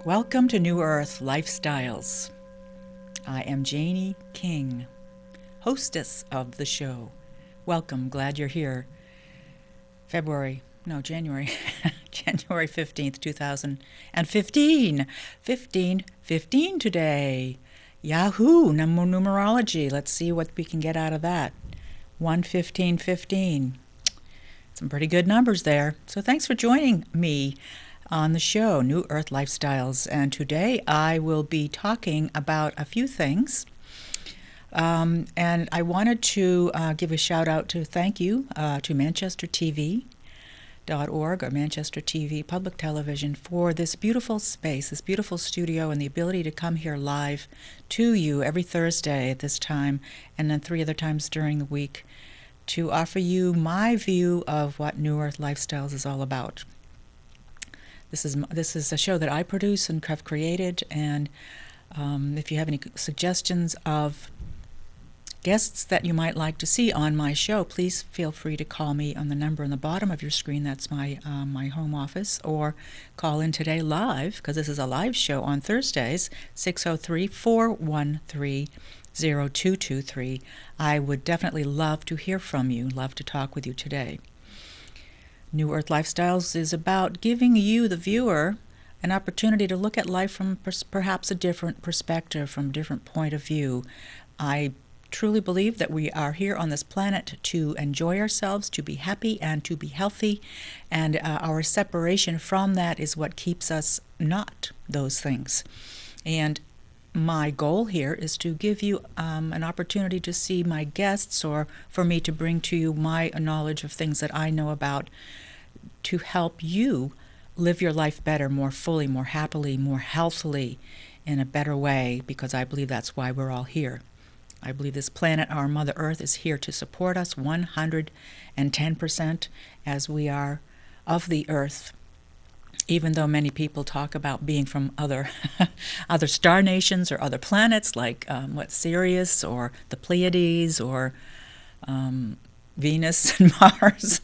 Welcome to New Earth Lifestyles. I am JaneE King, hostess of the show. Welcome, glad you're here. January 15th, 2015. 15 today. Yahoo, numerology. Let's see what we can get out of that. 11515. Some pretty good numbers there. So thanks for joining me on the show, New Earth Lifestyles. And today I will be talking about a few things. And I wanted to give a shout out to thank you to ManchesterTV.org or Manchester TV Public Television for this beautiful space, this beautiful studio, and the ability to come here live to you every Thursday at this time, and then 3 other times during the week, to offer you my view of what New Earth Lifestyles is all about. This is a show that I produce and have created, and if you have any suggestions of guests that you might like to see on my show, please feel free to call me on the number on the bottom of your screen. That's my home office, or call in today live, because this is a live show on Thursdays, 603-413-0223. I would definitely love to hear from you, love to talk with you today. New Earth Lifestyles is about giving you, the viewer, an opportunity to look at life from perhaps a different perspective, from a different point of view. I truly believe that we are here on this planet to enjoy ourselves, to be happy, and to be healthy, and our separation from that is what keeps us not those things. And my goal here is to give you an opportunity to see my guests, or for me to bring to you my knowledge of things that I know about, to help you live your life better, more fully, more happily, more healthily, in a better way, because I believe that's why we're all here. I believe this planet, our Mother Earth, is here to support us 110%, as we are of the Earth. Even though many people talk about being from other other star nations or other planets, like Sirius or the Pleiades or Venus and Mars.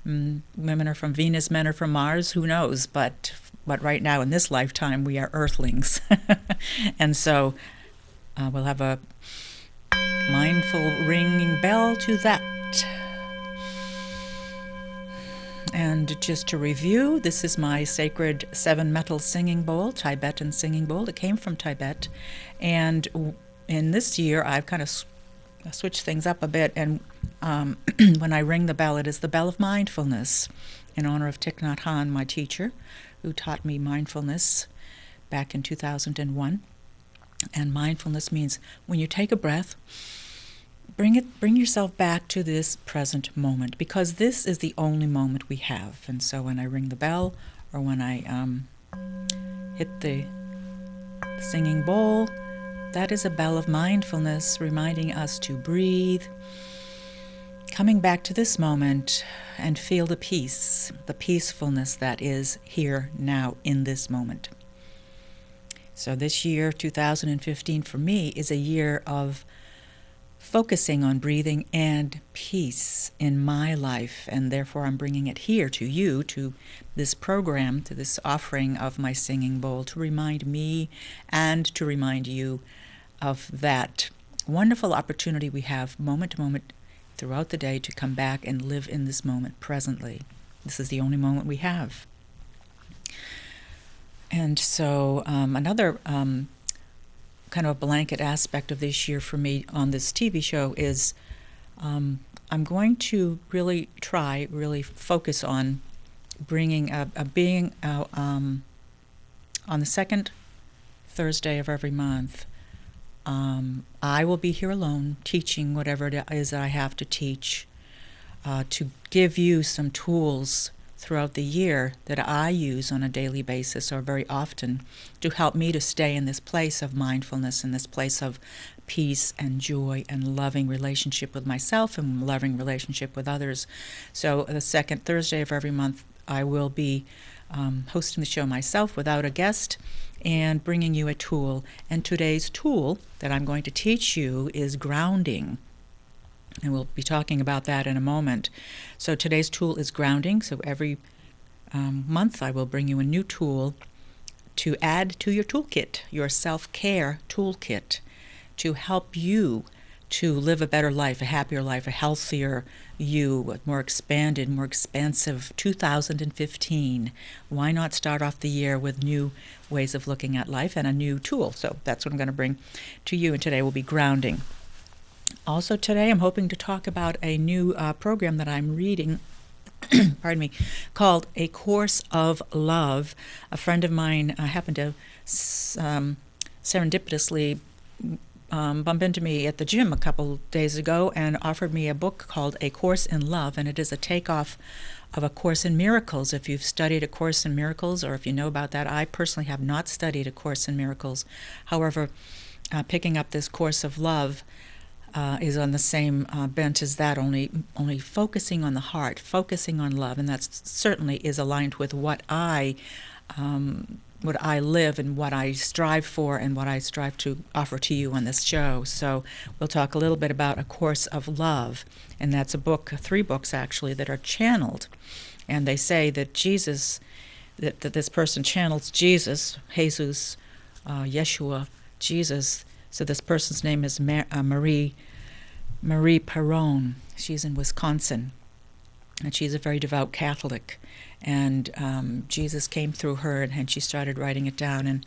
Women are from Venus, men are from Mars. Who knows? But right now in this lifetime, we are Earthlings, and so we'll have a mindful ringing bell to that. And just to review, this is my sacred 7-metal singing bowl, Tibetan singing bowl. It came from Tibet. And in this year, I've kind of switched things up a bit. And when I ring the bell, it is the bell of mindfulness, in honor of Thich Nhat Hanh, my teacher, who taught me mindfulness back in 2001. And mindfulness means when you take a breath, bring yourself back to this present moment, because this is the only moment we have. And so when I ring the bell, or when I hit the singing bowl, that is a bell of mindfulness, reminding us to breathe, coming back to this moment and feel the peace, the peacefulness that is here now in this moment. So this year, 2015, for me, is a year of focusing on breathing and peace in my life, and therefore I'm bringing it here to you, to this program, to this offering of my singing bowl, to remind me and to remind you of that wonderful opportunity we have moment to moment throughout the day to come back and live in this moment presently. This is the only moment we have. And so another kind of a blanket aspect of this year for me on this TV show is I'm going to really focus on bringing a being out on the second Thursday of every month. I will be here alone teaching whatever it is that I have to teach, to give you some tools throughout the year that I use on a daily basis, or very often, to help me to stay in this place of mindfulness, in this place of peace and joy and loving relationship with myself and loving relationship with others. So the second Thursday of every month, I will be hosting the show myself without a guest and bringing you a tool. And today's tool that I'm going to teach you is grounding. And we'll be talking about that in a moment. So today's tool is grounding. So every month I will bring you a new tool to add to your toolkit, your self-care toolkit, to help you to live a better life, a happier life, a healthier you, a more expanded, more expansive 2015. Why not start off the year with new ways of looking at life and a new tool? So that's what I'm going to bring to you, and today will be grounding. Also today I'm hoping to talk about a new program that I'm reading pardon me, called A Course of Love. A friend of mine happened to serendipitously bump into me at the gym a couple days ago and offered me a book called A Course in Love, and it is a takeoff of A Course in Miracles. If you've studied A Course in Miracles, or if you know about that, I personally have not studied A Course in Miracles. However, picking up this Course of Love is on the same bent as that, only focusing on the heart, focusing on love, and that certainly is aligned with what I live and what I strive for and what I strive to offer to you on this show. So we'll talk a little bit about A Course of Love, and that's a book, 3 books actually, that are channeled, and they say that Jesus, that this person channels Jesus, Jesus, Yeshua, Jesus. So this person's name is Marie Perron. She's in Wisconsin, and she's a very devout Catholic. And Jesus came through her, and she started writing it down, and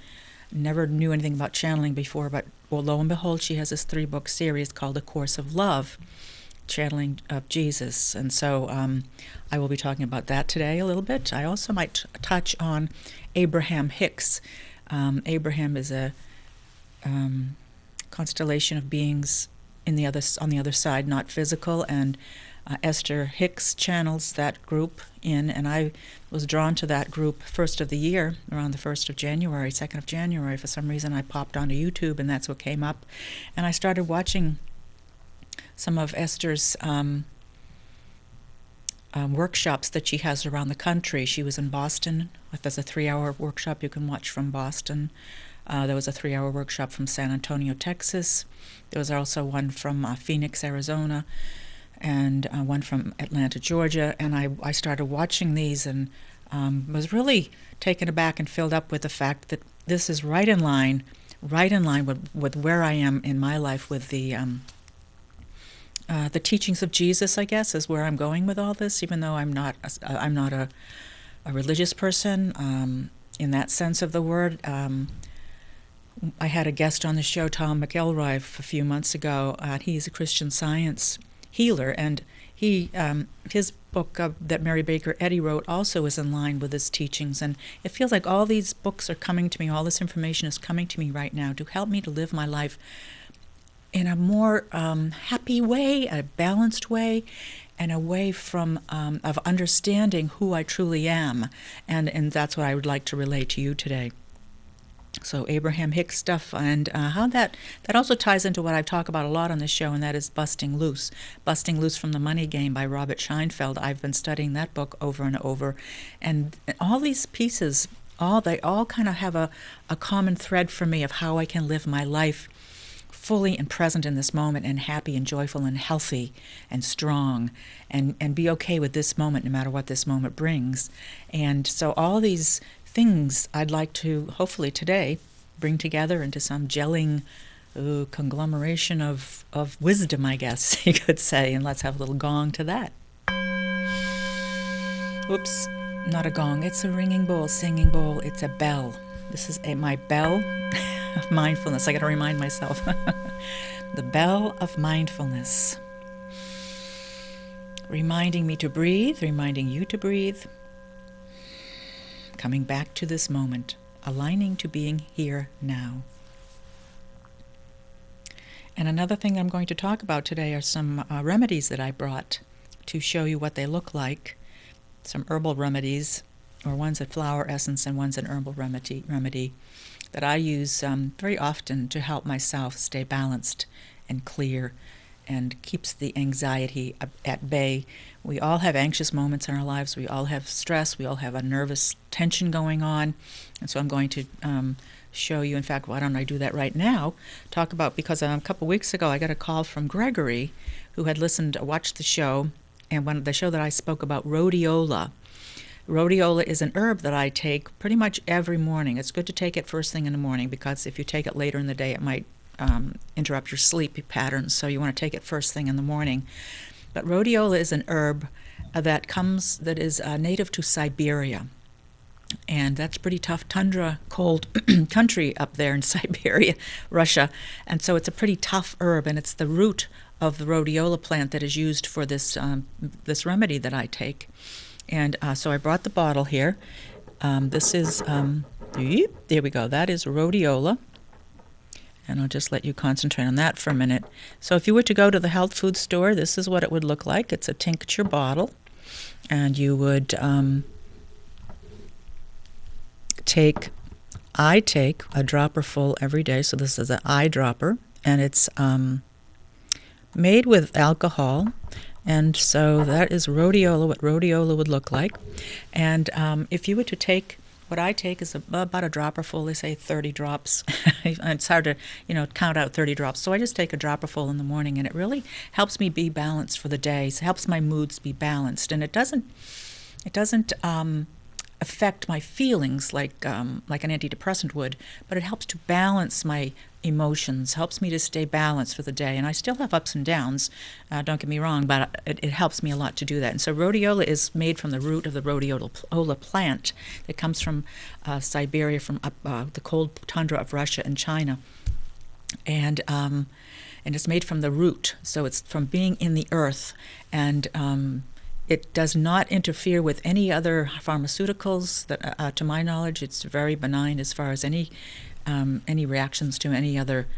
never knew anything about channeling before. But well, lo and behold, she has this 3-book series called A Course of Love, channeling of Jesus. And so I will be talking about that today a little bit. I also might touch on Abraham-Hicks. Abraham is a constellation of beings on the other side, not physical, and Esther Hicks channels that group in, and I was drawn to that group first of the year, around the 1st of January, 2nd of January. For some reason I popped onto YouTube, and that's what came up, and I started watching some of Esther's workshops that she has around the country. She was in Boston. There's a 3-hour workshop you can watch from Boston. There was a 3-hour workshop from San Antonio, Texas. There was also one from Phoenix, Arizona, and one from Atlanta, Georgia. And I started watching these and was really taken aback and filled up with the fact that this is right in line with where I am in my life with the teachings of Jesus, I guess, is where I'm going with all this, even though I'm not a religious person in that sense of the word. I had a guest on the show, Tom McElroy, a few months ago. He's a Christian Science healer, and his book that Mary Baker Eddy wrote also is in line with his teachings. And it feels like all these books are coming to me, all this information is coming to me right now to help me to live my life in a more happy way, a balanced way, and a way from of understanding who I truly am. And that's what I would like to relay to you today. So Abraham-Hicks stuff, and how that also ties into what I talk about a lot on this show, and that is Busting Loose from the Money Game by Robert Scheinfeld. I've been studying that book over and over, and all these pieces, they all kind of have a common thread for me of how I can live my life fully and present in this moment, and happy and joyful and healthy and strong, and be okay with this moment no matter what this moment brings. And so all these things I'd like to hopefully today bring together into some gelling conglomeration of wisdom, I guess you could say. And let's have a little gong to that. Whoops, not a gong. It's a ringing bowl, singing bowl. It's a bell. This is my bell of mindfulness. I got to remind myself. The bell of mindfulness. Reminding me to breathe, reminding you to breathe. Coming back to this moment, aligning to being here now. And another thing I'm going to talk about today are some remedies that I brought to show you what they look like. Some herbal remedies, or one's a flower essence and one's an herbal remedy that I use very often to help myself stay balanced and clear and keeps the anxiety at bay. We all have anxious moments in our lives. We all have stress. We all have a nervous tension going on. And so I'm going to show you, in fact, why don't I do that right now, talk about, because a couple weeks ago I got a call from Gregory, who had watched the show, and the show that I spoke about rhodiola. Rhodiola is an herb that I take pretty much every morning. It's good to take it first thing in the morning because if you take it later in the day, it might interrupt your sleep patterns. So you want to take it first thing in the morning. But rhodiola is an herb that is native to Siberia. And that's pretty tough tundra, cold country up there in Siberia, Russia. And so it's a pretty tough herb, and it's the root of the rhodiola plant that is used for this remedy that I take. And so I brought the bottle here. This is, there we go, that is rhodiola. And I'll just let you concentrate on that for a minute. So if you were to go to the health food store, this is what it would look like. It's a tincture bottle. And you would I take a dropper full every day. So this is an eyedropper. And it's made with alcohol. And so that is rhodiola, what rhodiola would look like. And if you were to take, what I take is about a dropper full. They say 30 drops. It's hard to, count out 30 drops. So I just take a dropper full in the morning, and it really helps me be balanced for the day. It helps my moods be balanced, and it doesn't affect my feelings like an antidepressant would, but it helps to balance my emotions, helps me to stay balanced for the day. And I still have ups and downs, don't get me wrong, but it helps me a lot to do that. And so rhodiola is made from the root of the rhodiola plant that comes from Siberia, from the cold tundra of Russia and China. And it's made from the root, so it's from being in the earth. And it does not interfere with any other pharmaceuticals. That, to my knowledge, it's very benign as far as any reactions to any other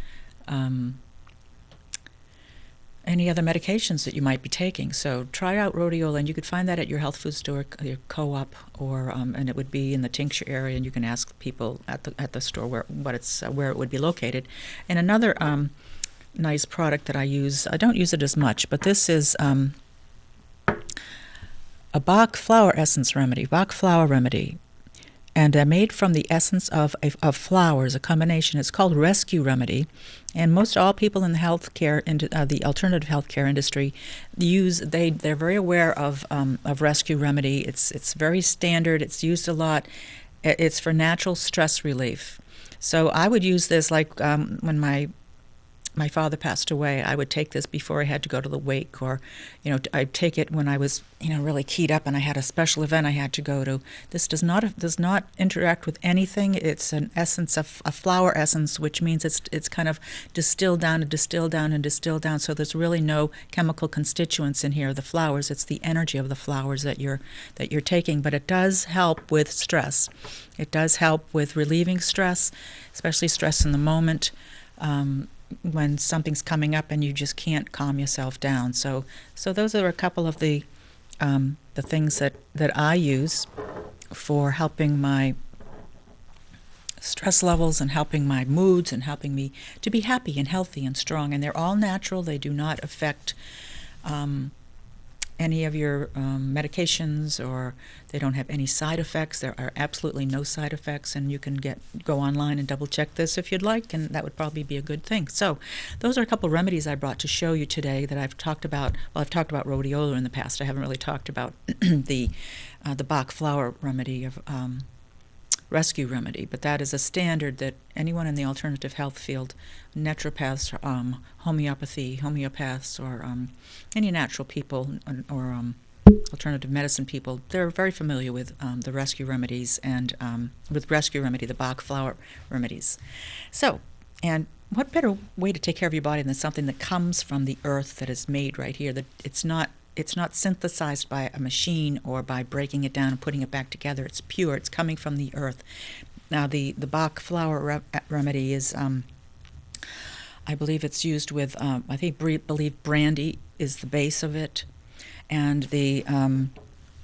medications that you might be taking. So try out rhodiola, and you could find that at your health food store, your co-op, or and it would be in the tincture area, and you can ask people at the store where it would be located. And another nice product that I use, I don't use it as much, but this is a Bach flower essence remedy, Bach flower remedy, and made from the essence of flowers, a combination. It's called Rescue Remedy, and most all people in the healthcare, the alternative healthcare industry, they're very aware of Rescue Remedy. It's very standard. It's used a lot. It's for natural stress relief. So I would use this like when my father passed away. I would take this before I had to go to the wake, or I'd take it when I was really keyed up and I had a special event I had to go to. This does not interact with anything. It's an essence of a flower essence, which means it's kind of distilled down and distilled down and distilled down. So there's really no chemical constituents in here. The flowers, it's the energy of the flowers that you're taking. But it does help with stress. It does help with relieving stress, especially stress in the moment. When something's coming up and you just can't calm yourself down. So those are a couple of the things that I use for helping my stress levels and helping my moods and helping me to be happy and healthy and strong. And they're all natural. They do not affect any of your medications, or they don't have any side effects. There are absolutely no side effects, and you can go online and double check this if you'd like, and that would probably be a good thing. So those are a couple of remedies I brought to show you today that I've talked about. Well, I've talked about rhodiola in the past. I haven't really talked about the Bach flower remedy of Rescue Remedy, but that is a standard that anyone in the alternative health field, naturopaths, homeopaths, or any natural people, or alternative medicine people, they're very familiar with the Rescue Remedies, and with Rescue Remedy, the Bach flower remedies. So, and what better way to take care of your body than something that comes from the earth, that is made right here, that it's not synthesized by a machine or by breaking it down and putting it back together. It's pure. It's coming from the earth. Now, the Bach flower remedy is, I believe it's used with, believe brandy is the base of it, and the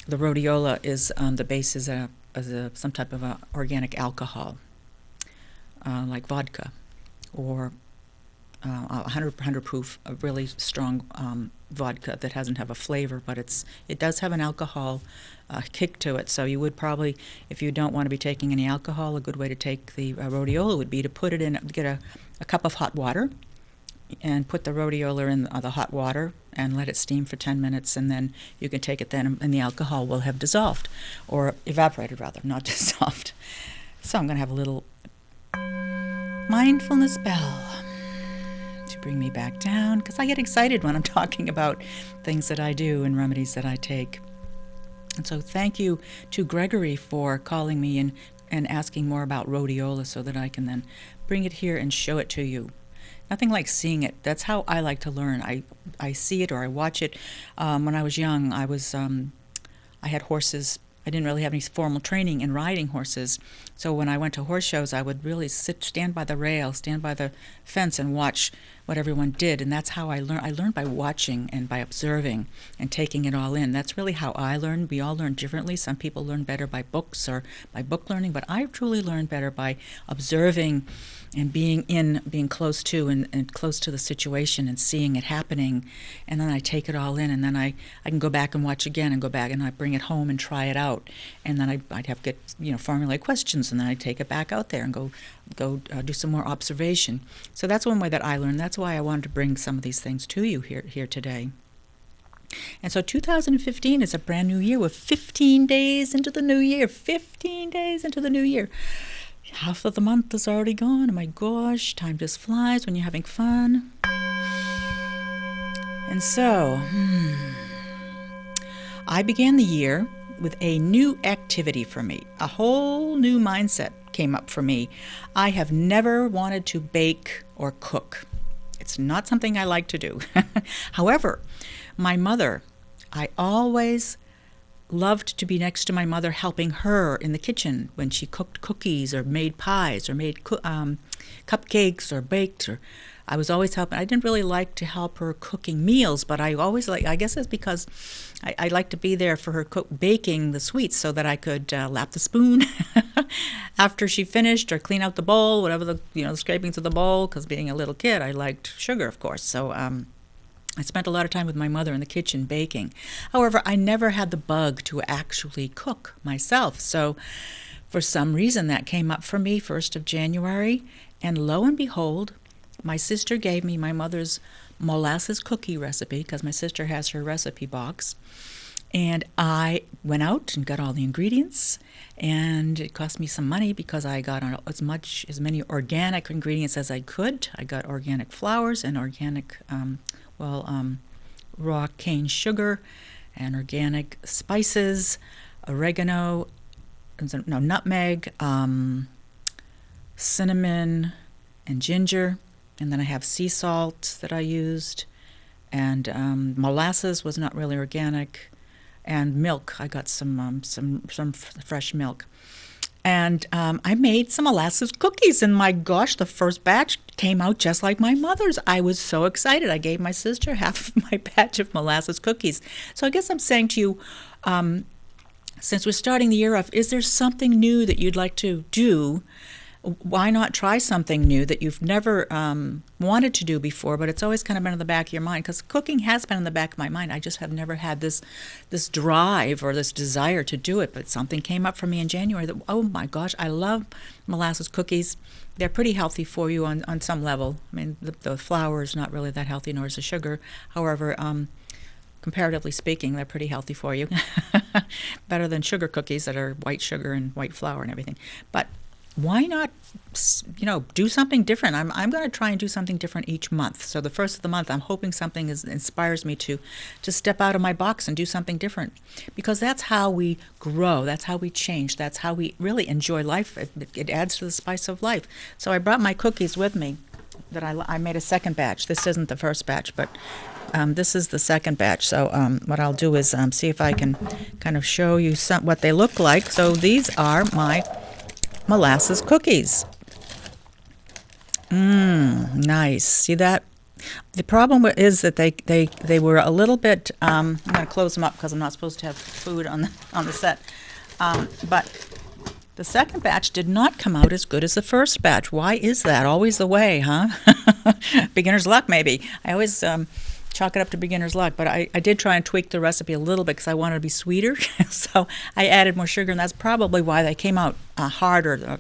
rhodiola is the base is some type of a organic alcohol, like vodka, or 100 proof, a really strong vodka that doesn't have a flavor, but it does have an alcohol kick to it. So you would probably, if you don't want to be taking any alcohol, a good way to take the rhodiola would be to put it in, get a cup of hot water, and put the rhodiola in the hot water and let it steam for 10 minutes, and then you can take it then, and the alcohol will have dissolved, or evaporated rather, not dissolved. So I'm going to have a little mindfulness bell to bring me back down, because I get excited when I'm talking about things that I do and remedies that I take. And so thank you to Gregory for calling me and asking more about rhodiola so that I can then bring it here and show it to you. Nothing like seeing it. That's how I like to learn. I see it or I watch it. When I was young, I had horses. I didn't really have any formal training in riding horses. So when I went to horse shows, I would really stand by the rail, stand by the fence and watch what everyone did. And that's how I learned. I learned by watching and by observing and taking it all in. That's really how I learned. We all learn differently. Some people learn better by books or by book learning, but I truly learned better by observing and being close to and close to the situation and seeing it happening. And then I take it all in, and then I can go back and watch again and go back, and I bring it home and try it out. And then I'd have to get, formulate questions, and then I'd take it back out there and go do some more observation. So that's one way that I learned. That's why I wanted to bring some of these things to you here today. And so 2015 is a brand new year. We're 15 days into the new year. 15 days into the new year. Half of the month is already gone. Oh my gosh, time just flies when you're having fun. And so, I began the year with a new activity for me. A whole new mindset came up for me. I have never wanted to bake or cook. It's not something I like to do. However, my mother, I always loved to be next to my mother, helping her in the kitchen when she cooked cookies or made pies or made cupcakes or baked. Or I was always helping. I didn't really like to help her cooking meals, but I always I guess it's because I like to be there for her baking the sweets so that I could lap the spoon after she finished, or clean out the bowl, whatever the scrapings of the bowl. Because being a little kid, I liked sugar, of course. So I spent a lot of time with my mother in the kitchen baking. However, I never had the bug to actually cook myself. So for some reason that came up for me 1st of January, and lo and behold, my sister gave me my mother's molasses cookie recipe, because my sister has her recipe box. And I went out and got all the ingredients, and it cost me some money because I got as many organic ingredients as I could. I got organic flours and organic raw cane sugar and organic spices, oregano, nutmeg, cinnamon, and ginger. And then I have sea salt that I used, and molasses was not really organic, and milk. I got some fresh milk. And I made some molasses cookies, and my gosh, the first batch came out just like my mother's. I was so excited. I gave my sister half of my batch of molasses cookies. So I guess I'm saying to you, since we're starting the year off, is there something new that you'd like to do? Why not try something new that you've never wanted to do before, but it's always kind of been in the back of your mind? Because cooking has been in the back of my mind. I just have never had this drive or this desire to do it. But something came up for me in January that, oh my gosh, I love molasses cookies. They're pretty healthy for you on some level. I mean, the flour is not really that healthy, nor is the sugar. However, comparatively speaking, they're pretty healthy for you. Better than sugar cookies that are white sugar and white flour and everything. But why not, do something different? I'm going to try and do something different each month. So the first of the month, I'm hoping something inspires me to step out of my box and do something different. Because that's how we grow. That's how we change. That's how we really enjoy life. It adds to the spice of life. So I brought my cookies with me. That I made a second batch. This isn't the first batch, but this is the second batch. So what I'll do is see if I can kind of show you what they look like. So these are my molasses cookies. Nice. See that? The problem is that they were a little bit. I'm going to close them up because I'm not supposed to have food on the set. But the second batch did not come out as good as the first batch. Why is that? Always the way, huh? Beginner's luck, maybe. I always chalk it up to beginner's luck. But I did try and tweak the recipe a little bit because I wanted to be sweeter. So I added more sugar, and that's probably why they came out harder,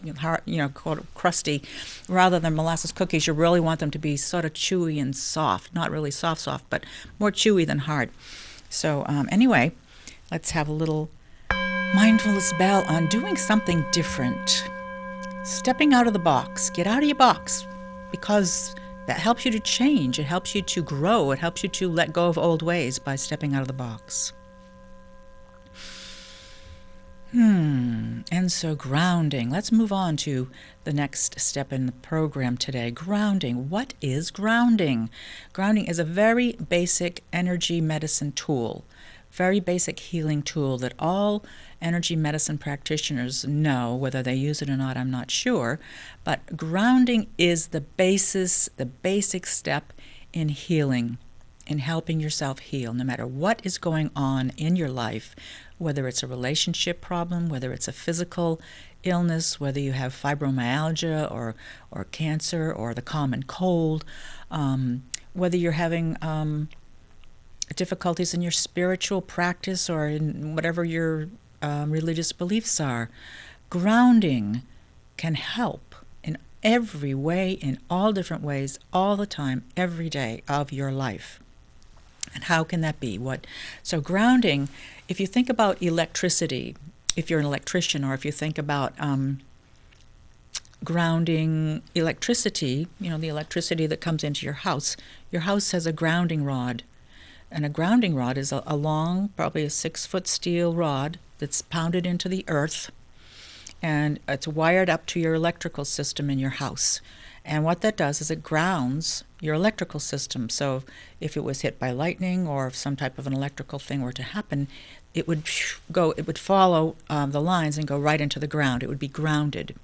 crusty, rather than molasses cookies. You really want them to be sort of chewy and soft, not really soft, but more chewy than hard. So anyway, let's have a little mindfulness bell on doing something different. Stepping out of the box. Get out of your box, because that helps you to change. It helps you to grow. It helps you to let go of old ways by stepping out of the box. And so grounding. Let's move on to the next step in the program today. Grounding. What is grounding? Grounding is a very basic energy medicine tool, very basic healing tool that all energy medicine practitioners know. Whether they use it or not, I'm not sure. But grounding is the basis, the basic step in healing, in helping yourself heal, no matter what is going on in your life, whether it's a relationship problem, whether it's a physical illness, whether you have fibromyalgia or cancer or the common cold, whether you're having difficulties in your spiritual practice or in whatever your religious beliefs are. Grounding can help in every way, in all different ways, all the time, every day of your life. And how can that be? So grounding, if you think about electricity, if you're an electrician, or if you think about grounding electricity, the electricity that comes into your house has a grounding rod. And a grounding rod is a long, probably a 6-foot steel rod that's pounded into the earth, and it's wired up to your electrical system in your house. And what that does is it grounds your electrical system. So if it was hit by lightning, or if some type of an electrical thing were to happen, it would follow the lines and go right into the ground. It would be grounded.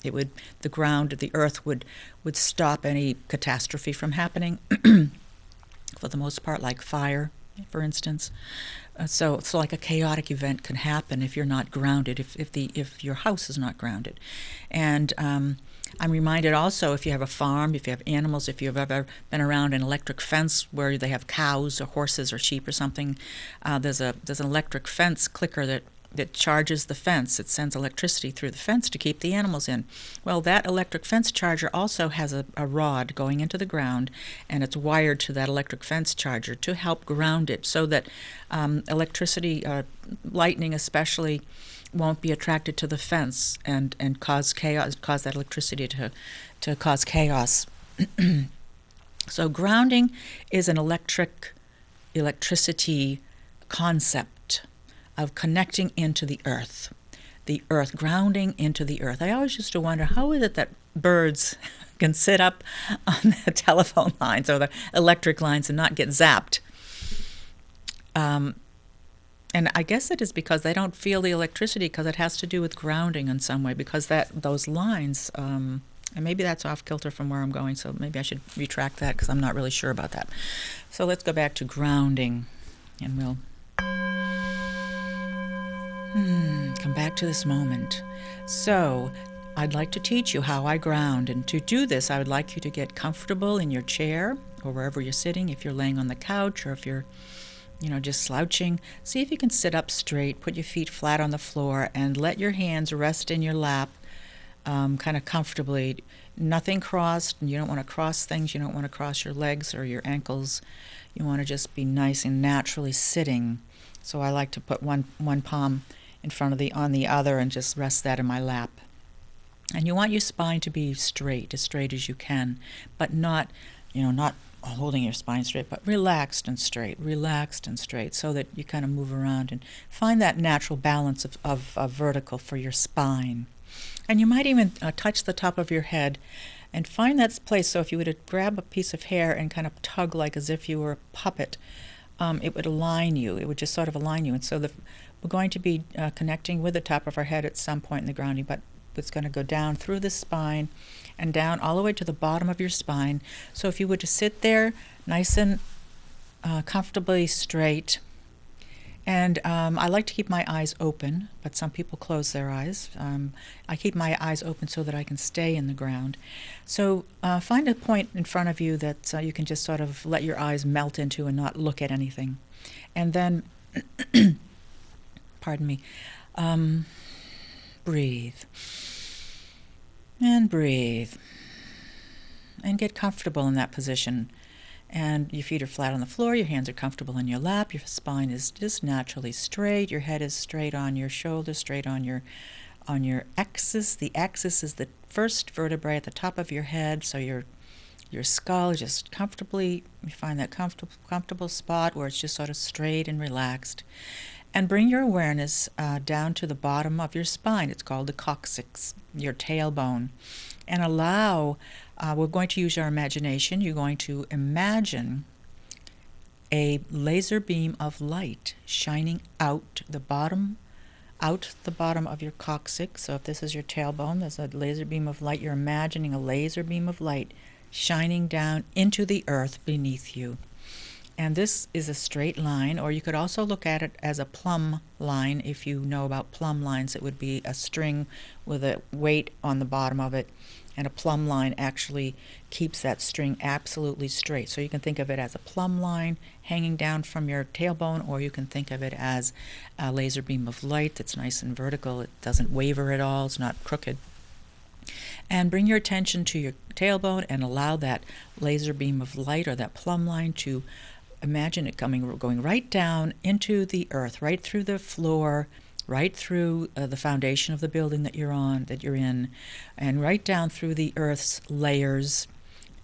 The earth would stop any catastrophe from happening. For the most part, like fire, for instance. So like a chaotic event can happen if you're not grounded, if your house is not grounded. And I'm reminded also, if you have a farm, if you have animals, if you've ever been around an electric fence where they have cows or horses or sheep or something, there's an electric fence clicker that charges the fence. It sends electricity through the fence to keep the animals in. Well, that electric fence charger also has a rod going into the ground, and it's wired to that electric fence charger to help ground it, so that electricity, lightning especially, won't be attracted to the fence and cause chaos, cause that electricity to cause chaos. So grounding is an electricity concept of connecting into the earth, grounding into the earth. I always used to wonder, how is it that birds can sit up on the telephone lines or the electric lines and not get zapped? And I guess it is because they don't feel the electricity, because it has to do with grounding in some way, because those lines, and maybe that's off kilter from where I'm going, so maybe I should retract that, because I'm not really sure about that. So let's go back to grounding, and we'll come back to this moment. So I'd like to teach you how I ground, and to do this I would like you to get comfortable in your chair or wherever you're sitting. If you're laying on the couch, or if you're just slouching, see if you can sit up straight, put your feet flat on the floor, and let your hands rest in your lap, kind of comfortably. Nothing crossed, and you don't want to cross things. You don't want to cross your legs or your ankles. You want to just be nice and naturally sitting. So I like to put one palm in front of on the other and just rest that in my lap. And you want your spine to be straight as you can, but not holding your spine straight, but relaxed and straight, so that you kind of move around and find that natural balance of vertical for your spine. And you might even touch the top of your head and find that place. So if you were to grab a piece of hair and kind of tug like as if you were a puppet, it would align you. It would just sort of align you. And so we're going to be connecting with the top of our head at some point in the grounding, but it's going to go down through the spine and down all the way to the bottom of your spine. So if you were to sit there nice and comfortably straight, And I like to keep my eyes open, but some people close their eyes. I keep my eyes open so that I can stay in the ground. So find a point in front of you that you can just sort of let your eyes melt into and not look at anything. And then, pardon me, breathe. And breathe. And get comfortable in that position. And your feet are flat on the floor, your hands are comfortable in your lap, your spine is just naturally straight, your head is straight on your shoulders, straight on your axis. The axis is the first vertebrae at the top of your head, so your skull is just comfortably, you find that comfortable spot where it's just sort of straight and relaxed. And bring your awareness down to the bottom of your spine. It's called the coccyx, your tailbone. And allow, we're going to use our imagination. You're going to imagine a laser beam of light shining out the bottom of your coccyx. So if this is your tailbone, there's a laser beam of light. You're imagining a laser beam of light shining down into the earth beneath you. And this is a straight line, or you could also look at it as a plumb line. If you know about plumb lines, it would be a string with a weight on the bottom of it, and a plumb line actually keeps that string absolutely straight. So you can think of it as a plumb line hanging down from your tailbone, or you can think of it as a laser beam of light that's nice and vertical. It doesn't waver at all, it's not crooked. And bring your attention to your tailbone and allow that laser beam of light, or that plumb line, to imagine it going right down into the earth, right through the floor, right through the foundation of the building that you're in, and right down through the earth's layers,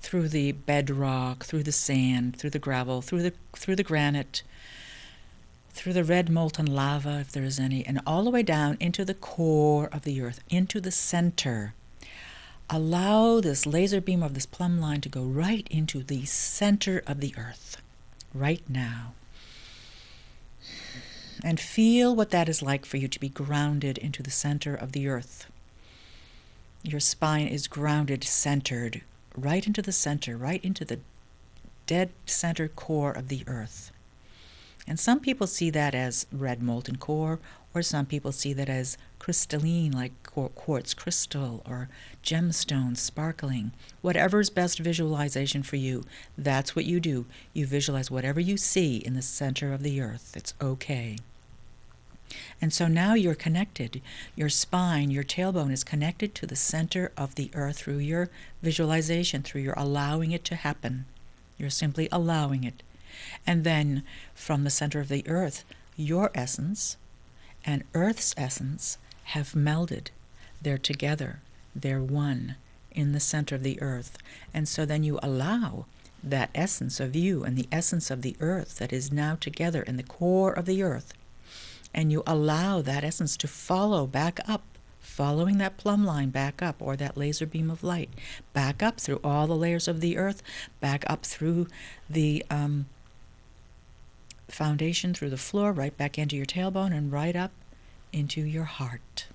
through the bedrock, through the sand, through the gravel, through the granite, through the red molten lava, if there is any, and all the way down into the core of the earth, into the center. Allow this laser beam of this plumb line to go right into the center of the earth, right now. And feel what that is like for you to be grounded into the center of the earth. Your spine is grounded, centered, right into the center, right into the dead center core of the earth. And some people see that as red molten core, or some people see that as crystalline, like quartz crystal or gemstones sparkling. Whatever's best visualization for you, that's what you do. You visualize whatever you see in the center of the earth. It's okay. And so now you're connected. Your spine, your tailbone is connected to the center of the earth through your visualization, through your allowing it to happen. You're simply allowing it. And then from the center of the earth, your essence and Earth's essence have melded. They're together. They're one in the center of the earth. And so then you allow that essence of you and the essence of the earth that is now together in the core of the earth. And you allow that essence to follow back up, following that plumb line back up, or that laser beam of light, back up through all the layers of the earth, back up through the foundation, through the floor, right back into your tailbone, and right up into your heart.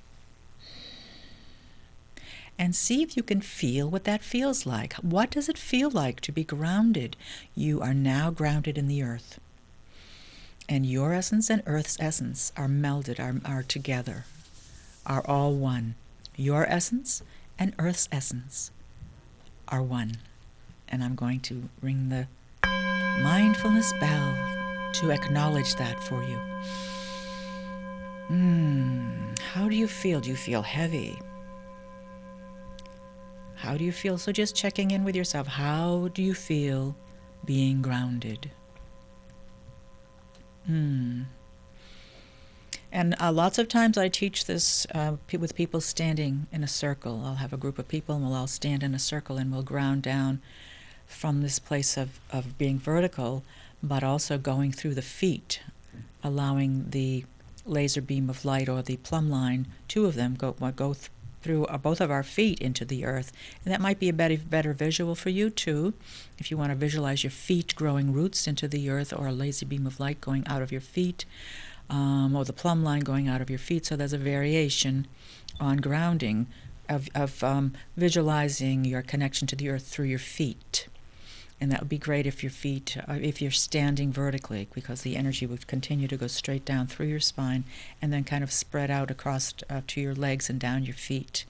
And see if you can feel what that feels like. What does it feel like to be grounded? You are now grounded in the earth. And your essence and Earth's essence are melded, are together, are all one. Your essence and Earth's essence are one. And I'm going to ring the mindfulness bell to acknowledge that for you. How do you feel? Do you feel heavy? How do you feel? So just checking in with yourself. How do you feel being grounded? And lots of times I teach this with people standing in a circle. I'll have a group of people and we'll all stand in a circle and we'll ground down from this place of being vertical, but also going through the feet, allowing the laser beam of light or the plumb line, two of them go through both of our feet into the earth. And that might be a better visual for you too, if you want to visualize your feet growing roots into the earth, or a laser beam of light going out of your feet, or the plumb line going out of your feet. So there's a variation on grounding of visualizing your connection to the earth through your feet. And that would be great if your feet, if you're standing vertically, because the energy would continue to go straight down through your spine and then kind of spread out across to your legs and down your feet.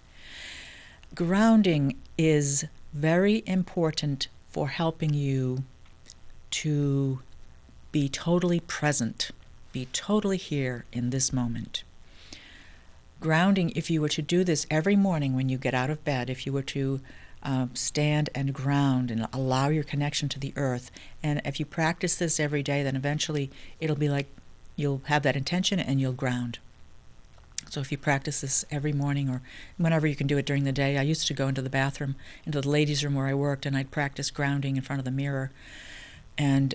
Grounding is very important for helping you to be totally present, be totally here in this moment. Grounding, if you were to do this every morning when you get out of bed, if you were to stand and ground and allow your connection to the earth, and if you practice this every day, then eventually it'll be like you'll have that intention and you'll ground. So if you practice this every morning or whenever you can do it during the day. I used to go into the bathroom, into the ladies' room where I worked, and I'd practice grounding in front of the mirror. And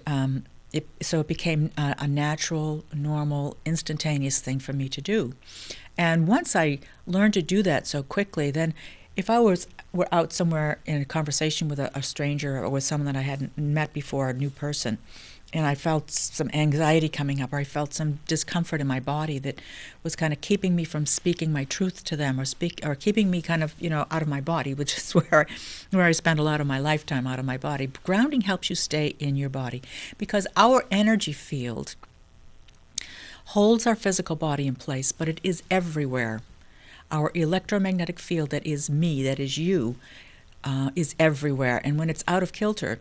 so it became a natural, normal, instantaneous thing for me to do. And once I learned to do that so quickly, then if I were out somewhere in a conversation with a stranger or with someone that I hadn't met before, a new person, and I felt some anxiety coming up, or I felt some discomfort in my body that was kind of keeping me from speaking my truth to them, or keeping me kind of, out of my body, which is where I spent a lot of my lifetime, out of my body. Grounding helps you stay in your body, because our energy field holds our physical body in place, but it is everywhere. Our electromagnetic field, that is me, that is you, is everywhere. And when it's out of kilter,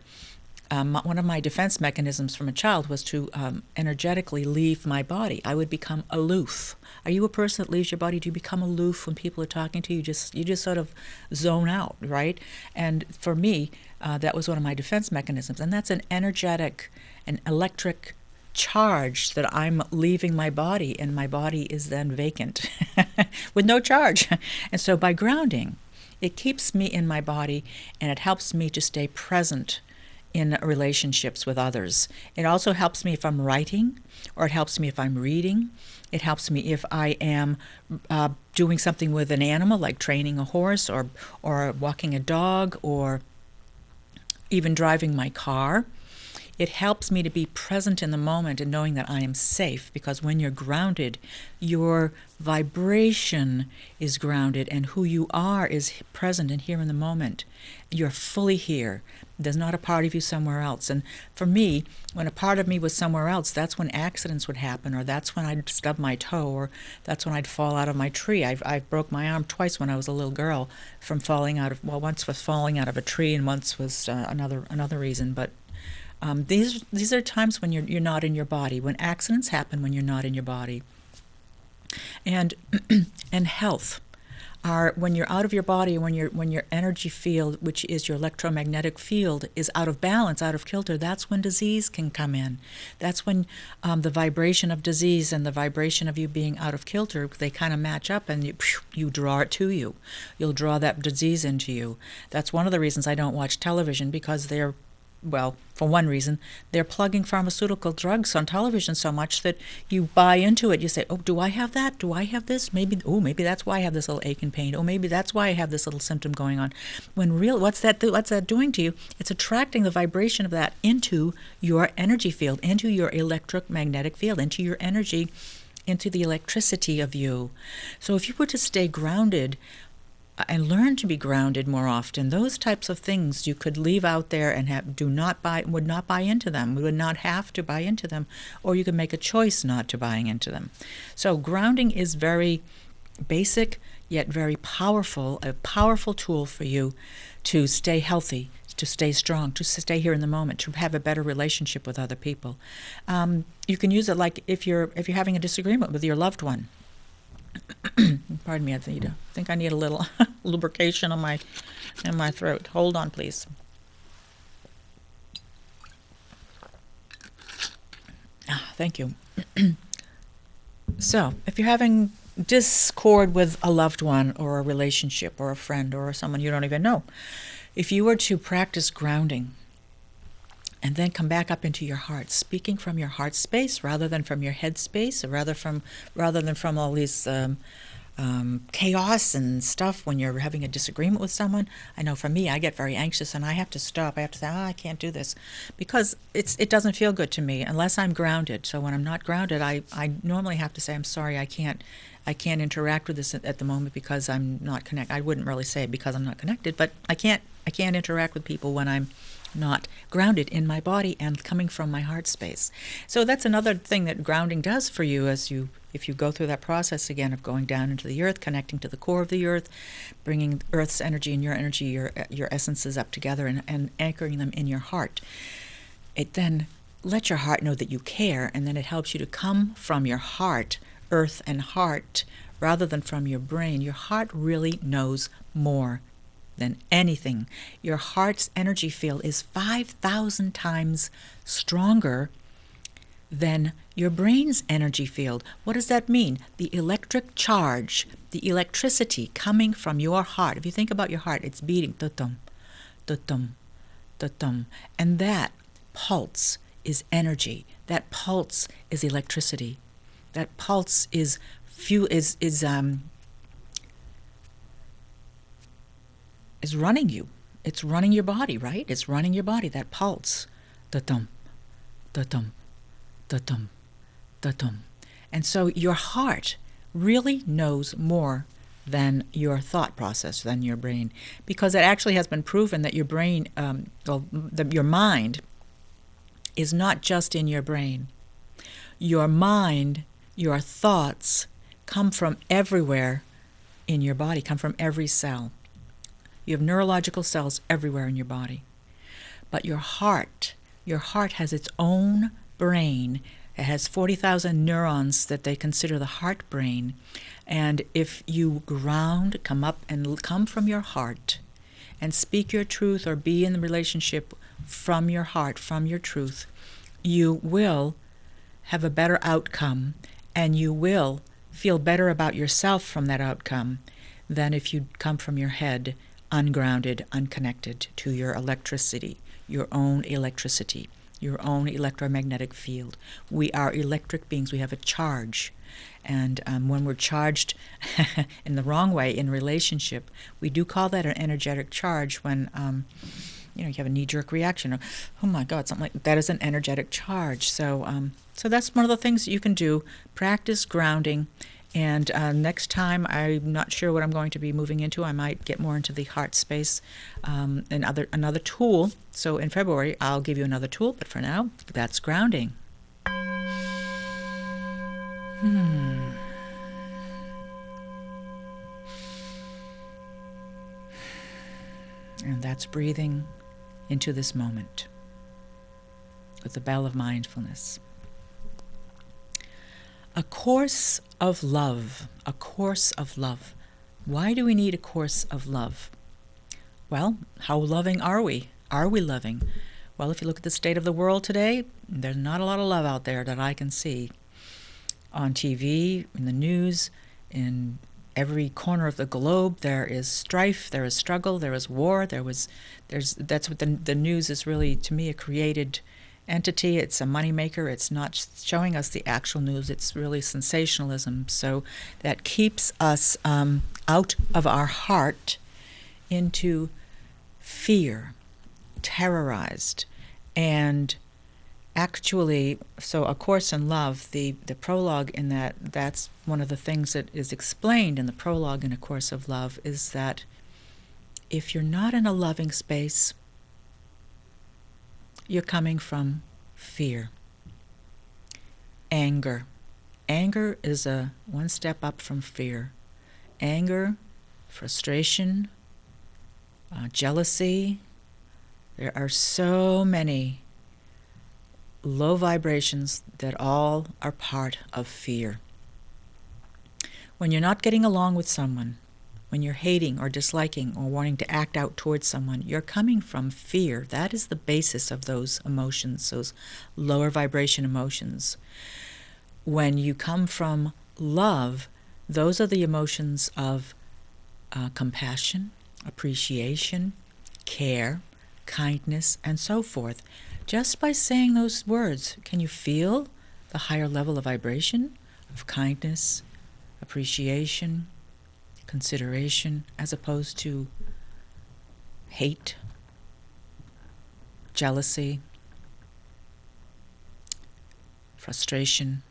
one of my defense mechanisms from a child was to energetically leave my body. I would become aloof. Are you a person that leaves your body? Do you become aloof when people are talking to you? You just sort of zone out, right? And for me, that was one of my defense mechanisms. And that's an energetic, an electric charge that I'm leaving my body, and my body is then vacant with no charge. And so by grounding, it keeps me in my body, and it helps me to stay present in relationships with others. It also helps me if I'm writing, or it helps me if I'm reading. It helps me if I am doing something with an animal, like training a horse, or walking a dog, or even driving my car. It helps me to be present in the moment and knowing that I am safe, because when you're grounded, your vibration is grounded, and who you are is present and here in the moment. You're fully here. There's not a part of you somewhere else. And for me, when a part of me was somewhere else, that's when accidents would happen, or that's when I'd stub my toe, or that's when I'd fall out of my tree. I broke my arm twice when I was a little girl from falling out of, once was falling out of a tree, and once was another reason. But these are times when you're not in your body, when accidents happen when you're not in your body. And and health are when you're out of your body, when your energy field, which is your electromagnetic field, is out of balance, out of kilter. That's when disease can come in. That's when the vibration of disease and the vibration of you being out of kilter, they kind of match up, and you draw it to you. You'll draw that disease into you. That's one of the reasons I don't watch television, because well, for one reason, they're plugging pharmaceutical drugs on television so much that you buy into it. You say, oh, do I have that? Do I have this? Maybe that's why I have this little ache and pain. Oh, maybe that's why I have this little symptom going on. When what's that doing to you? It's attracting the vibration of that into your energy field, into your electromagnetic field, into your energy, into the electricity of you. So if you were to stay grounded and learn to be grounded more often, those types of things you could leave out there and would not buy into them. We would not have to buy into them, or you could make a choice not to buying into them. So grounding is very basic, yet very powerful, a powerful tool for you to stay healthy, to stay strong, to stay here in the moment, to have a better relationship with other people. You can use it like if you're having a disagreement with your loved one. Pardon me, I think I need a little lubrication in my throat. Hold on, please. Thank you. So, if you're having discord with a loved one, or a relationship, or a friend, or someone you don't even know, if you were to practice grounding, and then come back up into your heart, speaking from your heart space rather than from your head space, or rather than from all these chaos and stuff when you're having a disagreement with someone. I know for me, I get very anxious, and I have to stop. I have to say, I can't do this, because it doesn't feel good to me unless I'm grounded. So when I'm not grounded, I normally have to say, I'm sorry, I can't interact with this at the moment because I'm not connected. I wouldn't really say because I'm not connected, but I can't interact with people when I'm not grounded in my body and coming from my heart space. So that's another thing that grounding does for you if you go through that process again of going down into the earth, connecting to the core of the earth, bringing Earth's energy and your essences up together and anchoring them in your heart. It then lets your heart know that you care, and then it helps you to come from your heart, earth and heart, rather than from your brain. Your heart really knows more than anything. Your heart's energy field is 5,000 times stronger than your brain's energy field. What does that mean? The electric charge, the electricity coming from your heart. If you think about your heart, it's beating, da-dum, da-dum, da-dum. And that pulse is energy. That pulse is electricity. That pulse is running you. It's running your body, right? It's running your body, that pulse. Da-dum, da-dum, da-dum, da-dum. And so your heart really knows more than your thought process, than your brain, because it actually has been proven that your brain, your mind is not just in your brain. Your mind, your thoughts come from everywhere in your body, come from every cell. You have neurological cells everywhere in your body. But your heart has its own brain. It has 40,000 neurons that they consider the heart brain. And if you ground, come from your heart and speak your truth or be in the relationship from your heart, from your truth, you will have a better outcome, and you will feel better about yourself from that outcome than if you come from your head, ungrounded, unconnected to your electricity, your own electromagnetic field. We are electric beings. We have a charge. And when we're charged in the wrong way in relationship, we do call that an energetic charge when you have a knee-jerk reaction. Oh my God, something like that is an energetic charge. So that's one of the things that you can do. Practice grounding. And next time, I'm not sure what I'm going to be moving into. I might get more into the heart space, another tool. So in February, I'll give you another tool. But for now, that's grounding. And that's breathing into this moment with the bell of mindfulness. A course of love, a course of love. Why do we need a course of love? Well, how loving are we? Are we loving? Well, if you look at the state of the world today, there's not a lot of love out there that I can see. On TV, in the news, in every corner of the globe, there is strife, there is struggle, there is war, that's what the news is really, to me, a created entity. It's a moneymaker. It's not showing us the actual news. It's really sensationalism. So that keeps us out of our heart into fear, terrorized. And actually, so A Course in Love, the prologue in that's one of the things that is explained in the prologue in A Course of Love, is that if you're not in a loving space, you're coming from fear. Anger. Anger is a one step up from fear. Anger, frustration, jealousy. There are so many low vibrations that all are part of fear. When you're not getting along with someone, when you're hating or disliking or wanting to act out towards someone, you're coming from fear. That is the basis of those emotions, those lower vibration emotions. When you come from love, those are the emotions of compassion, appreciation, care, kindness, and so forth. Just by saying those words, can you feel the higher level of vibration of kindness, appreciation, consideration, as opposed to hate, jealousy, frustration?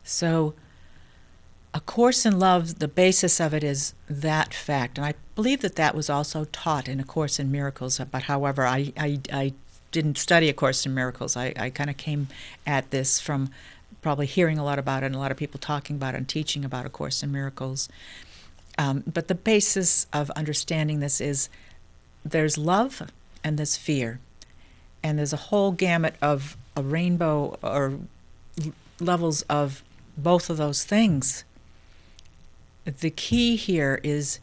So A Course in Love, the basis of it is that fact. And I believe that that was also taught in A Course in Miracles. But however, I didn't study A Course in Miracles. I kind of came at this from probably hearing a lot about it and a lot of people talking about it and teaching about A Course in Miracles. But the basis of understanding this is there's love and there's fear. And there's a whole gamut of a rainbow or levels of both of those things. The key here is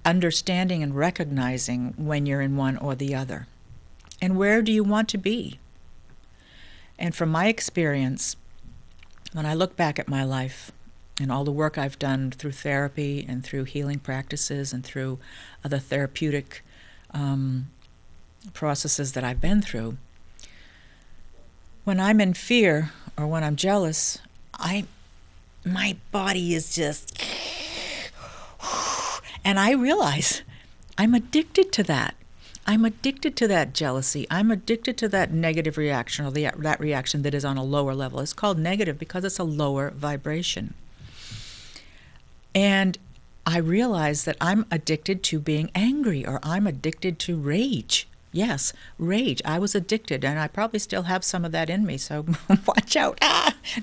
understanding and recognizing when you're in one or the other. And where do you want to be? And from my experience, when I look back at my life and all the work I've done through therapy and through healing practices and through other therapeutic processes that I've been through, when I'm in fear or when I'm jealous, my body is just... And I realize I'm addicted to that. I'm addicted to that jealousy. I'm addicted to that negative reaction or that reaction that is on a lower level. It's called negative because it's a lower vibration. And I realize that I'm addicted to being angry or I'm addicted to rage. Yes, rage. I was addicted, and I probably still have some of that in me. So watch out!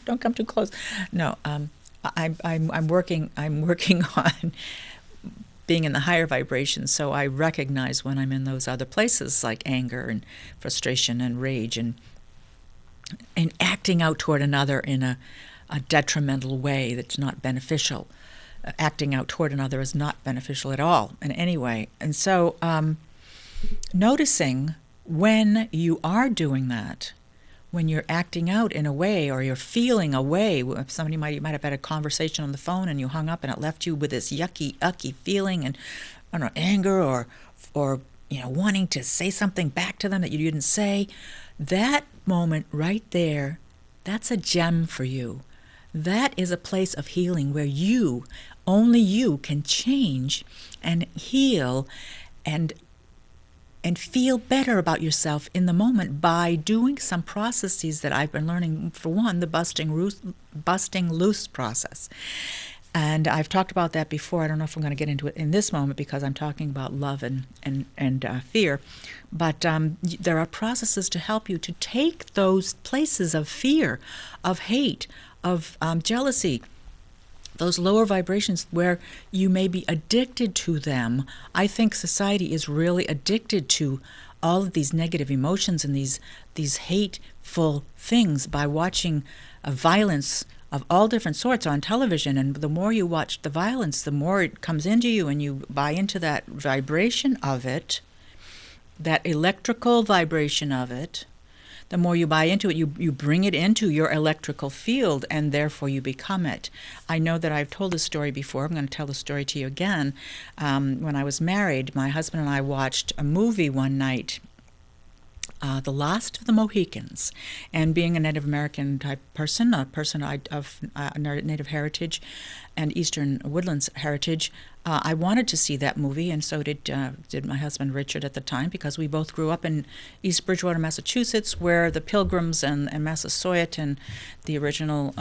Don't come too close. No, I'm working on being in the higher vibrations, so I recognize when I'm in those other places like anger and frustration and rage and acting out toward another in a detrimental way that's not beneficial. Acting out toward another is not beneficial at all in any way. And so noticing when you are doing that, when you're acting out in a way or you're feeling a way, you might have had a conversation on the phone and you hung up and it left you with this yucky feeling and I don't know, anger or wanting to say something back to them that you didn't say. That moment right there, that's a gem for you. That is a place of healing where only you can change and heal and feel better about yourself in the moment by doing some processes that I've been learning. For one, the busting loose process. And I've talked about that before. I don't know if I'm going to get into it in this moment because I'm talking about love and fear. But there are processes to help you to take those places of fear, of hate, of jealousy, those lower vibrations where you may be addicted to them. I think society is really addicted to all of these negative emotions and these hateful things by watching violence of all different sorts on television. And the more you watch the violence, the more it comes into you and you buy into that vibration of it, that electrical vibration of it. The more you buy into it, you bring it into your electrical field, and therefore you become it. I know that I've told this story before. I'm going to tell the story to you again. When I was married, my husband and I watched a movie one night, The Last of the Mohicans. And being a Native American type person, a person of Native heritage and Eastern Woodlands heritage, I wanted to see that movie, and so did my husband Richard at the time, because we both grew up in East Bridgewater, Massachusetts, where the Pilgrims and Massasoit and the original,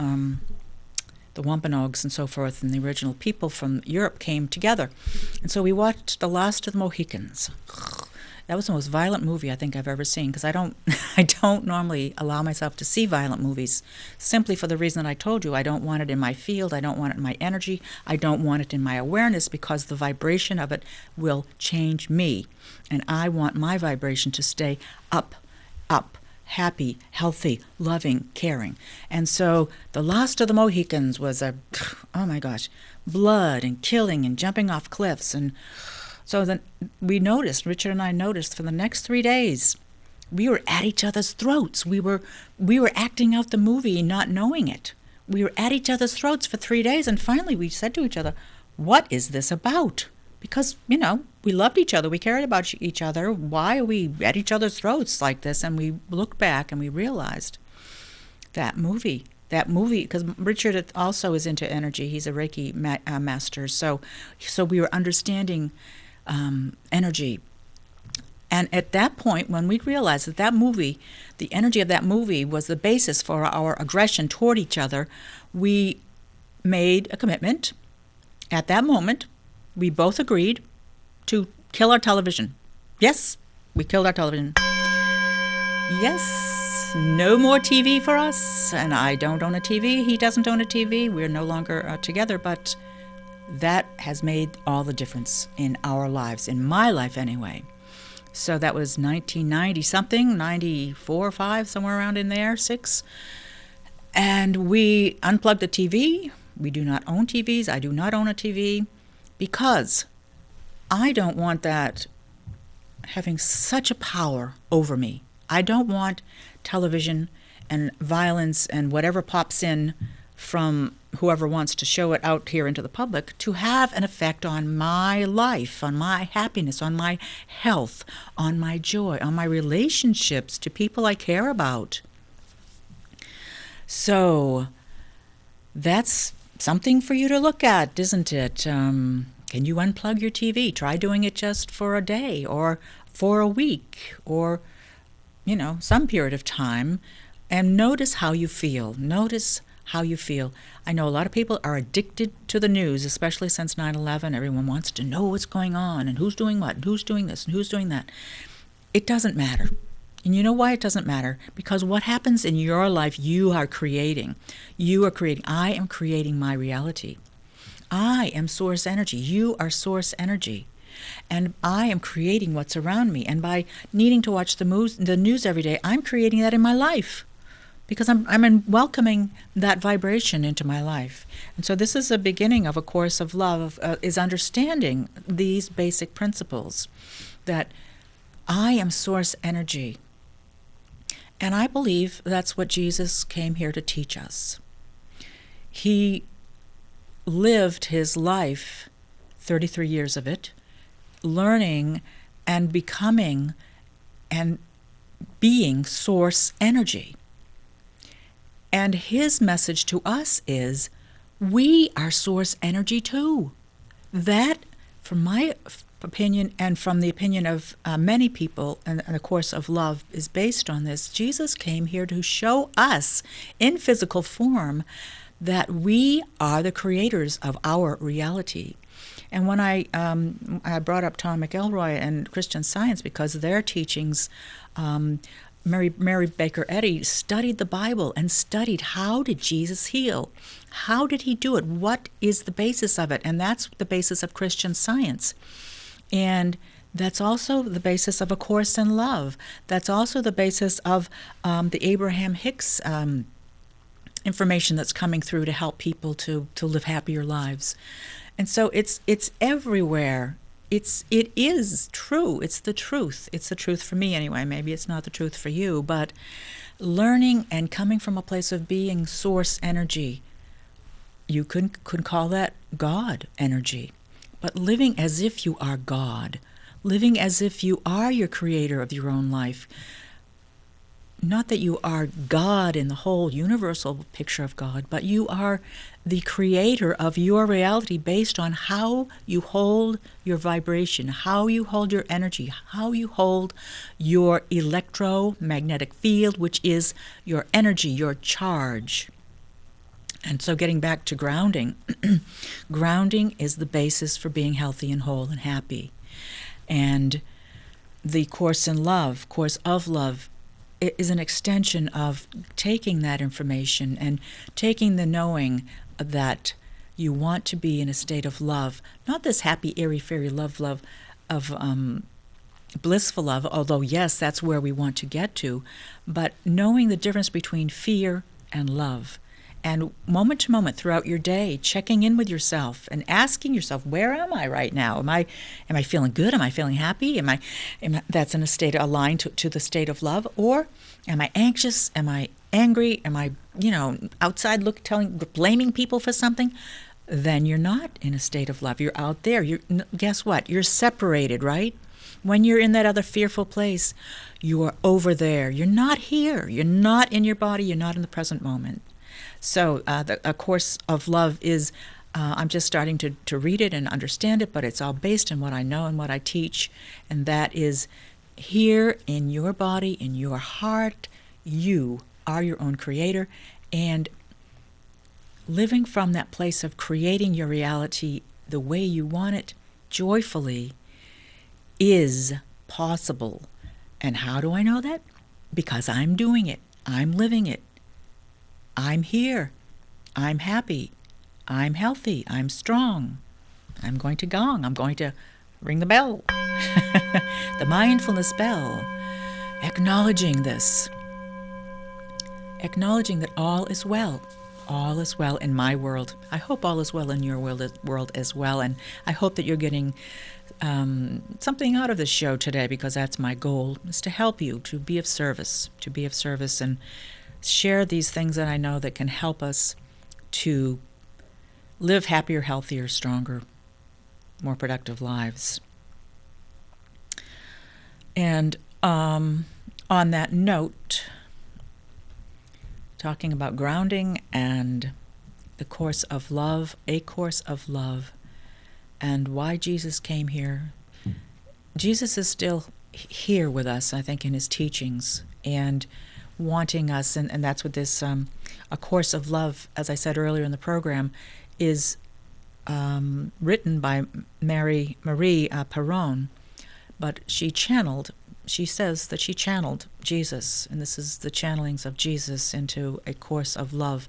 the Wampanoags and so forth, and the original people from Europe came together. And so we watched The Last of the Mohicans. That was the most violent movie I think I've ever seen, because I don't normally allow myself to see violent movies, simply for the reason that I told you. I don't want it in my field. I don't want it in my energy. I don't want it in my awareness, because the vibration of it will change me. And I want my vibration to stay up, happy, healthy, loving, caring. And so The Last of the Mohicans was oh my gosh, blood and killing and jumping off cliffs. And so then Richard and I noticed, for the next 3 days, we were at each other's throats. We were acting out the movie, not knowing it. We were at each other's throats for 3 days, and finally we said to each other, what is this about? Because, we loved each other. We cared about each other. Why are we at each other's throats like this? And we looked back and we realized that movie, because Richard also is into energy. He's a Reiki master. So we were understanding energy. And at that point, when we realized that movie, the energy of that movie was the basis for our aggression toward each other, we made a commitment. At that moment, we both agreed to kill our television. Yes, we killed our television. Yes, no more TV for us. And I don't own a TV. He doesn't own a TV. We're no longer together, but that has made all the difference in our lives, in my life anyway. So that was 1990 something, 94 or 5, somewhere around in there, 6. And we unplugged the TV. We do not own TVs. I do not own a TV because I don't want that having such a power over me. I don't want television and violence and whatever pops in from whoever wants to show it out here into the public to have an effect on my life, on my happiness, on my health, on my joy, on my relationships to people I care about. So that's something for you to look at, isn't it? Can you unplug your TV? Try doing it just for a day or for a week or, some period of time, and notice how you feel. Notice how you feel. I know a lot of people are addicted to the news, especially since 9/11. Everyone wants to know what's going on and who's doing what and who's doing this and who's doing that. It doesn't matter. And you know why it doesn't matter? Because what happens in your life, you are creating. You are creating. I am creating my reality. I am source energy. You are source energy. And I am creating what's around me. And by needing to watch the news every day, I'm creating that in my life. Because I'm welcoming that vibration into my life. And so this is a beginning of a course of love, is understanding these basic principles, that I am source energy. And I believe that's what Jesus came here to teach us. He lived his life, 33 years of it, learning and becoming and being source energy. And his message to us is, we are source energy too. That, from my opinion and from the opinion of many people, and the course of love is based on this, Jesus came here to show us in physical form that we are the creators of our reality. And when I brought up Tom McElroy and Christian Science, because their teachings, Mary Baker Eddy studied the Bible and studied, how did Jesus heal? How did he do it? What is the basis of it? And that's the basis of Christian Science. And that's also the basis of A Course in Love. That's also the basis of the Abraham-Hicks information that's coming through to help people to live happier lives. And so it's everywhere. It is true. It's the truth. It's the truth for me anyway. Maybe it's not the truth for you, but learning and coming from a place of being source energy, you could call that God energy. But living as if you are God, living as if you are your creator of your own life. Not that you are God in the whole universal picture of God, but you are the creator of your reality based on how you hold your vibration, how you hold your energy, how you hold your electromagnetic field, which is your energy, your charge. And so getting back to grounding, grounding is the basis for being healthy and whole and happy. And the Course in Love, Course of Love, is an extension of taking that information and taking the knowing that you want to be in a state of love, not this happy, airy-fairy love of blissful love, although yes, that's where we want to get to, but knowing the difference between fear and love. And moment to moment throughout your day, checking in with yourself and asking yourself, where am I right now? Am I feeling good? Am I feeling happy? Am I that's in a state aligned to the state of love? Or am I anxious? Am I angry? Am I, outside blaming people for something? Then you're not in a state of love. You're out there. Guess what? You're separated, right? When you're in that other fearful place, you are over there. You're not here. You're not in your body. You're not in the present moment. So A Course of Love is, I'm just starting to read it and understand it, but it's all based on what I know and what I teach, and that is here in your body, in your heart, you are your own creator, and living from that place of creating your reality the way you want it joyfully is possible. And how do I know that? Because I'm doing it. I'm living it. I'm here. I'm happy. I'm healthy. I'm strong. I'm going to gong. I'm going to ring the bell. The mindfulness bell. Acknowledging this. Acknowledging that all is well. All is well in my world. I hope all is well in your world as well. And I hope that you're getting something out of this show today, because that's my goal, is to help you, to be of service, and share these things that I know that can help us to live happier, healthier, stronger, more productive lives. And on that note, talking about grounding and the course of love, a course of love, and why Jesus came here. Jesus is still here with us, I think, in his teachings, and wanting us, and that's what this A Course of Love, as I said earlier in the program, is written by Marie Perron, but she says that she channeled Jesus, and this is the channelings of Jesus into A Course of Love.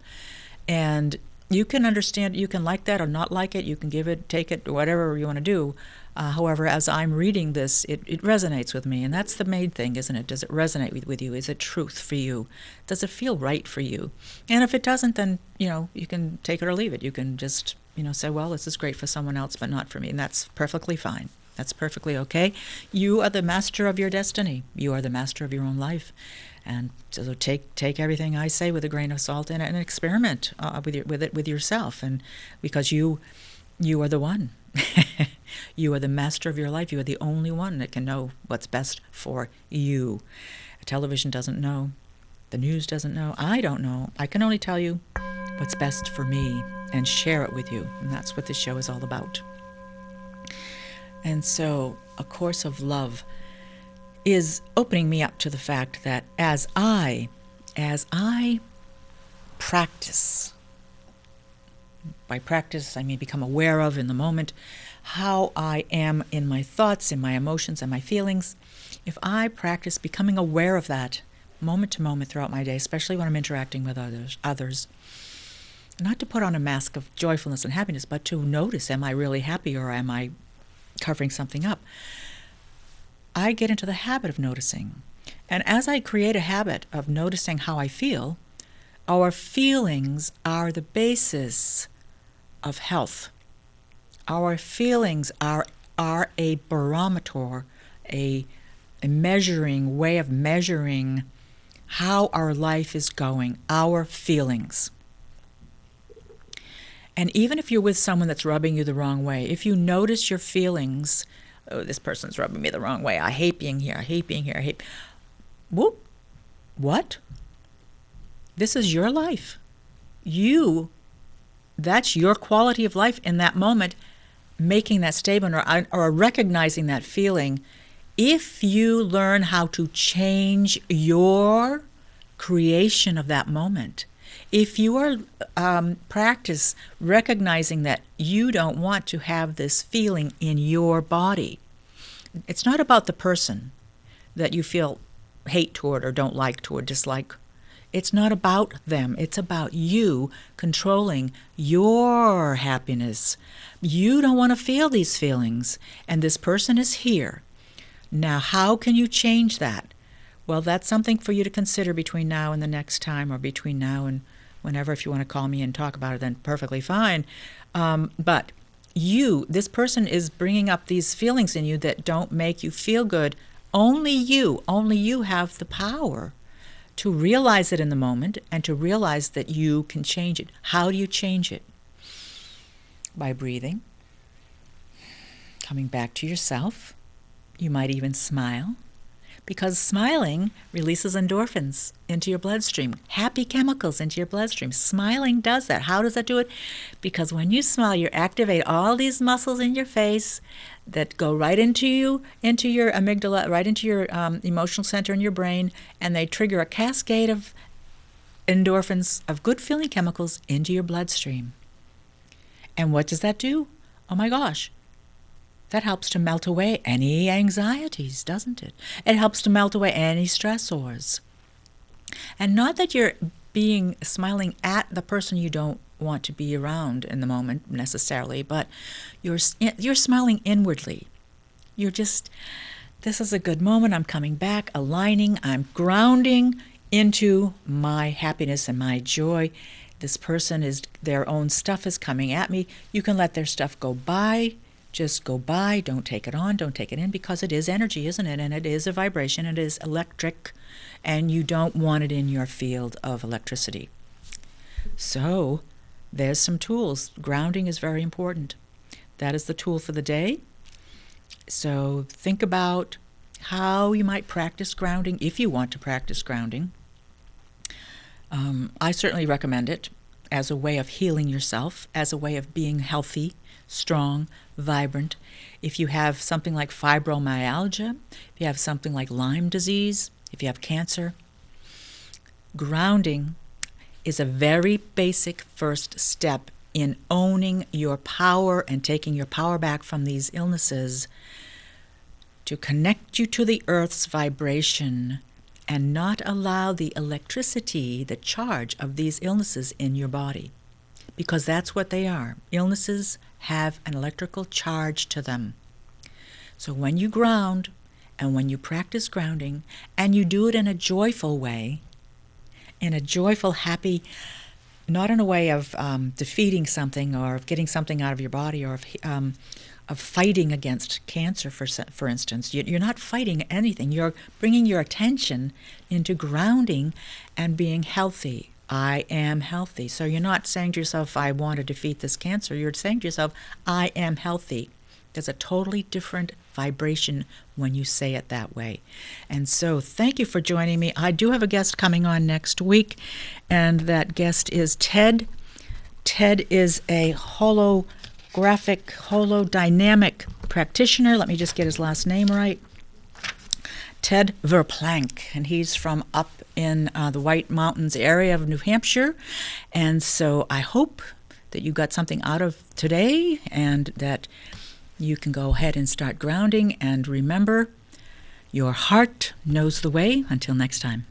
And you can understand, you can like that or not like it, you can give it, take it, whatever you want to do. However, as I'm reading this, it resonates with me, and that's the main thing, isn't it? Does it resonate with you? Is it truth for you? Does it feel right for you? And if it doesn't, then, you can take it or leave it. You can just, say, well, this is great for someone else, but not for me, and that's perfectly fine. That's perfectly okay. You are the master of your destiny. You are the master of your own life. And so take everything I say with a grain of salt and experiment with it with yourself. And because you are the one. You are the master of your life. You are the only one that can know what's best for you. Television doesn't know. The news doesn't know. I don't know. I can only tell you what's best for me and share it with you. And that's what this show is all about. And so, A Course of Love is opening me up to the fact that as I practice, by practice I mean become aware of in the moment how I am in my thoughts, in my emotions, and my feelings, if I practice becoming aware of that moment to moment throughout my day, especially when I'm interacting with others, not to put on a mask of joyfulness and happiness, but to notice, am I really happy or am I covering something up? I get into the habit of noticing. And as I create a habit of noticing how I feel, our feelings are the basis of health. Our feelings are a barometer, a measuring way of measuring how our life is going, our feelings. And even if you're with someone that's rubbing you the wrong way, if you notice your feelings, oh, this person's rubbing me the wrong way, I hate being here, I hate being here, I hate... Whoop! What? This is your life. That's your quality of life in that moment, making that statement or recognizing that feeling. If you learn how to change your creation of that moment, if you are practice recognizing that you don't want to have this feeling in your body, it's not about the person that you feel hate toward or don't like toward, dislike. It's not about them. It's about you controlling your happiness. You don't want to feel these feelings, and this person is here. Now, how can you change that? Well, that's something for you to consider between now and the next time, or between now and whenever. If you want to call me and talk about it, then perfectly fine. But this person is bringing up these feelings in you that don't make you feel good. Only you have the power to realize it in the moment and to realize that you can change it. How do you change it? By breathing, coming back to yourself. You might even smile, because smiling releases endorphins into your bloodstream, happy chemicals into your bloodstream. Smiling does that. How does that do it? Because when you smile, you activate all these muscles in your face that go right into your amygdala, right into your emotional center in your brain, and they trigger a cascade of endorphins, of good feeling chemicals into your bloodstream. And what does that do? Oh my gosh, that helps to melt away any anxieties, doesn't it? It helps to melt away any stressors. And not that you're smiling at the person you don't want to be around in the moment necessarily, but you're smiling inwardly. You're just, this is a good moment. I'm coming back, aligning. I'm grounding into my happiness and my joy. This person their own stuff is coming at me. You can let their stuff go by. Just go by. Don't take it on. Don't take it in, because it is energy, isn't it? And it is a vibration. It is electric, and you don't want it in your field of electricity. So there's some tools. Grounding is very important. That is the tool for the day. So think about how you might practice grounding if you want to practice grounding. I certainly recommend it as a way of healing yourself, as a way of being healthy, strong, vibrant. If you have something like fibromyalgia, if you have something like Lyme disease, if you have cancer, grounding is a very basic first step in owning your power and taking your power back from these illnesses, to connect you to the earth's vibration and not allow the electricity, the charge of these illnesses in your body. Because that's what they are. Illnesses have an electrical charge to them. So when you ground, and when you practice grounding, and you do it in a joyful way, in a joyful, happy, not in a way of defeating something or of getting something out of your body, or of fighting against cancer, for instance. You're not fighting anything. You're bringing your attention into grounding and being healthy. I am healthy. So you're not saying to yourself, I want to defeat this cancer. You're saying to yourself, I am healthy. There's a totally different vibration when you say it that way. And so thank you for joining me. I do have a guest coming on next week, and that guest is Ted. Ted is a holodynamic practitioner. Let me just get his last name right. Ted Verplank, and he's from up in the White Mountains area of New Hampshire. And so I hope that you got something out of today, and that you can go ahead and start grounding. And remember, your heart knows the way. Until next time.